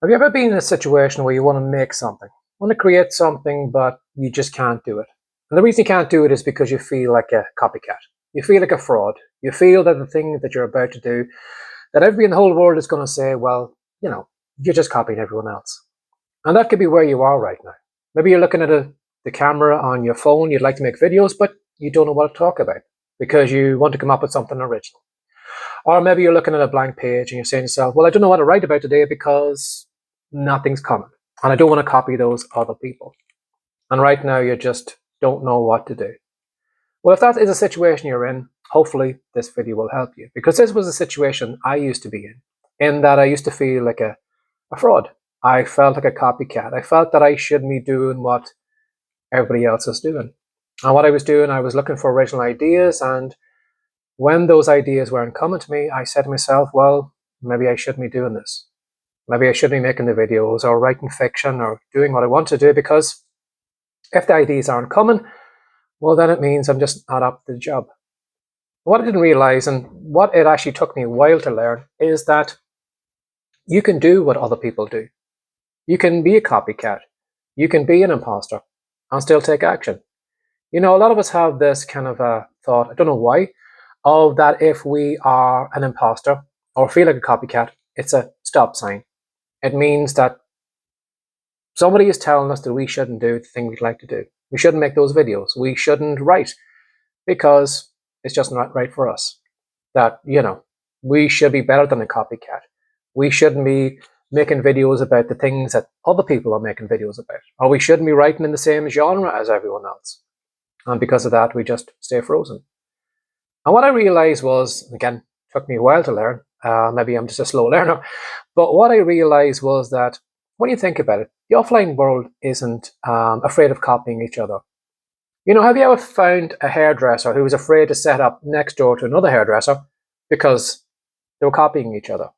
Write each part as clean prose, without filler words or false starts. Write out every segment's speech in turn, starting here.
Have you ever been in a situation where you want to make something, want to create something, but you just can't do it? And the reason you can't do it is because you feel like a copycat. You feel like a fraud. You feel that the thing that you're about to do, that everybody in the whole world is going to say, well, you're just copying everyone else. And that could be where you are right now. Maybe you're looking at the camera on your phone, you'd like to make videos, but you don't know what to talk about because you want to come up with something original. Or maybe you're looking at a blank page and you're saying to yourself, well, I don't know what to write about today because nothing's coming. And I don't want to copy those other people. And right now you just don't know what to do. Well, if that is a situation you're in, hopefully this video will help you. Because this was a situation I used to be in that I used to feel like a fraud. I felt like a copycat. I felt that I shouldn't be doing what everybody else is doing. And what I was doing, I was looking for original ideas, and when those ideas weren't coming to me, I said to myself, well, maybe I shouldn't be doing this. Maybe I shouldn't be making the videos or writing fiction or doing what I want to do, because if the ideas aren't coming, well, then it means I'm just not up to the job. What I didn't realize, and what it actually took me a while to learn, is that you can do what other people do. You can be a copycat. You can be an imposter and still take action. A lot of us have this kind of a thought, I don't know why, of that if we are an imposter or feel like a copycat, it's a stop sign. It means that somebody is telling us that we shouldn't do the thing we'd like to do. We shouldn't make those videos. We shouldn't write because it's just not right for us. That, we should be better than a copycat. We shouldn't be making videos about the things that other people are making videos about. Or we shouldn't be writing in the same genre as everyone else. And because of that, we just stay frozen. And what I realized was, again, took me a while to learn. Maybe I'm just a slow learner. But what I realized was that when you think about it, the offline world isn't afraid of copying each other. Have you ever found a hairdresser who was afraid to set up next door to another hairdresser because they were copying each other?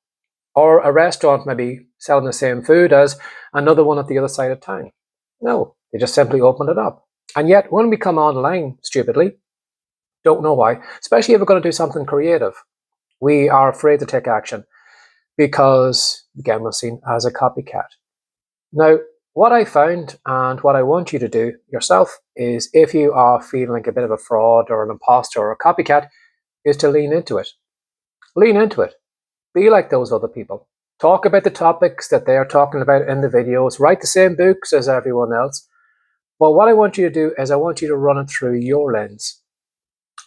Or a restaurant maybe selling the same food as another one at the other side of town? No, they just simply opened it up. And yet, when we come online, stupidly, don't know why, especially if we're going to do something creative, we are afraid to take action because, again, we're seen as a copycat. Now, what I found and what I want you to do yourself is, if you are feeling like a bit of a fraud or an imposter or a copycat, is to lean into it. Lean into it. Be like those other people. Talk about the topics that they're talking about in the videos. Write the same books as everyone else. But what I want you to do is I want you to run it through your lens.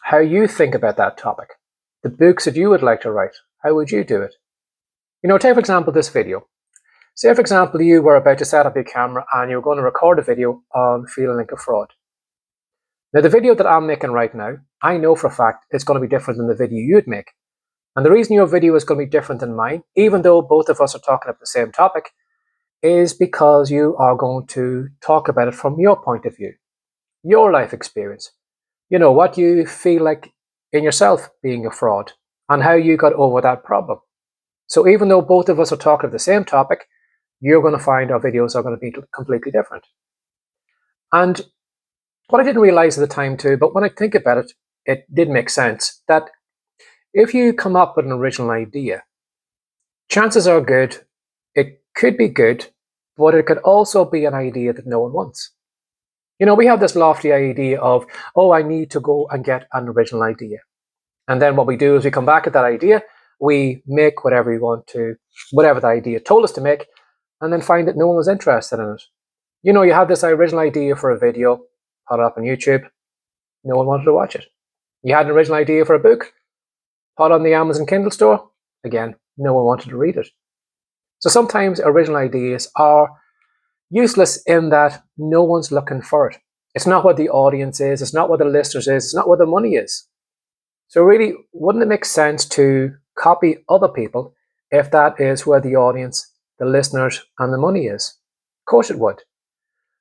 How you think about that topic. The books that you would like to write. How would you do it? Take for example this video. Say for example you were about to set up your camera and you're going to record a video on feeling like a fraud. Now the video that I'm making right now, I know for a fact it's going to be different than the video you'd make. And the reason your video is going to be different than mine, even though both of us are talking about the same topic, is because you are going to talk about it from your point of view, your life experience. What you feel like in yourself being a fraud and how you got over that problem. So even though both of us are talking about the same topic, you're going to find our videos are going to be completely different. And what I didn't realize at the time too, but when I think about it, it did make sense that if you come up with an original idea, chances are good, it could be good, but it could also be an idea that no one wants. We have this lofty idea of, oh, I need to go and get an original idea. And then what we do is we come back at that idea, we make whatever we want to, whatever the idea told us to make, and then find that no one was interested in it. You have this original idea for a video, put it up on YouTube, no one wanted to watch it. You had an original idea for a book, put it on the Amazon Kindle store, again, no one wanted to read it. So sometimes original ideas are useless in that no one's looking for it. It's not what the audience is, it's not what the listeners is, it's not what the money is. So really, wouldn't it make sense to copy other people if that is where the audience, the listeners, and the money is? Of course it would.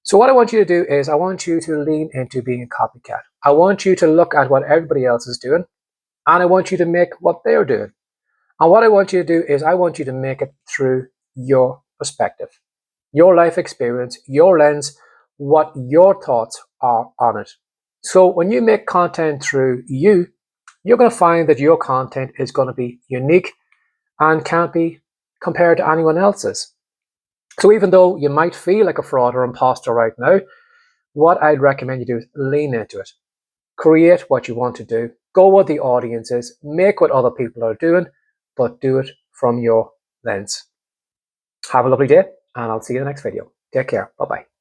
So what I want you to do is I want you to lean into being a copycat. I want you to look at what everybody else is doing, and I want you to make what they're doing. And what I want you to do is I want you to make it through your perspective, your life experience, your lens, what your thoughts are on it. So when you make content through you, you're going to find that your content is going to be unique and can't be compared to anyone else's. So even though you might feel like a fraud or imposter right now, what I'd recommend you do is lean into it. Create what you want to do. Go what the audience is. Make what other people are doing, but do it from your lens. Have a lovely day, and I'll see you in the next video. Take care. Bye-bye.